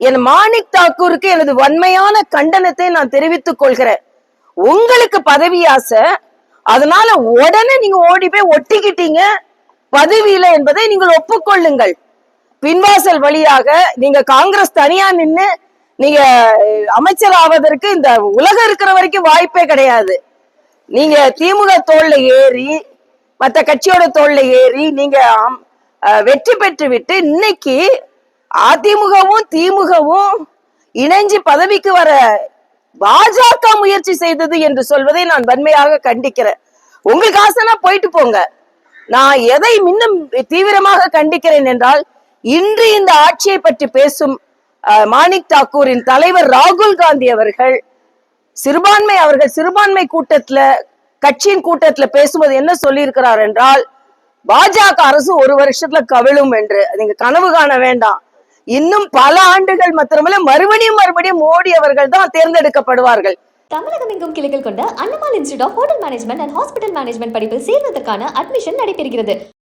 என் மாணிக் தாக்கூருக்கு எனது வன்மையான கண்டனத்தை நான் தெரிவித்துக் கொள்கிறேன். உங்களுக்கு பதவி ஆசை, அதனால உடனே நீங்க ஓடி போய் ஒட்டிக்கிட்டீங்க பதவியில என்பதை நீங்கள் ஒப்புக்கொள்ளுங்கள். பின்வாசல் வழியாக நீங்க காங்கிரஸ் தனியா நின்னு நீங்க அமைச்சர் ஆவதற்கு இந்த உலகம் இருக்கிற வரைக்கும் வாய்ப்பே கிடையாது. நீங்க திமுக தோல்ல ஏறி மற்ற கட்சியோட தோல்ல ஏறி நீங்க வெற்றி பெற்று விட்டு இன்னைக்கு அதிமுகவும் திமுகவும் இணைஞ்சு பதவிக்கு வர பாஜக முயற்சி செய்தது என்று சொல்வதை நான் வன்மையாக கண்டிக்கிறேன். உங்களுக்கு ஆசைனா போயிட்டு போங்க. நான் எதை இன்னும் தீவிரமாக கண்டிக்கிறேன் என்றால், இன்று இந்த ஆட்சியை பற்றி பேசும் மாணிக் தாக்கூரின் தலைவர் ராகுல் காந்தி அவர்கள் சிறுபான்மை கூட்டத்துல கட்சியின் கூட்டத்துல பேசும்போது என்ன சொல்லி இருக்கிறார் என்றால், பாஜக அரசு ஒரு வருஷத்துல கவிழும் என்று. நீங்க கனவு காண வேண்டாம். இன்னும் பல ஆண்டுகள் மாத்திரமல்ல, மறுபடியும் மோடி அவர்கள் தான் தேர்ந்தெடுக்கப்படுவார்கள். தமிழகம் எங்கும் கிளைகள் கொண்ட அண்ணமால் institute of hotel management and hospital management படிப்பில் சேர்வதற்கான அட்மிஷன் நடைபெறுகிறது.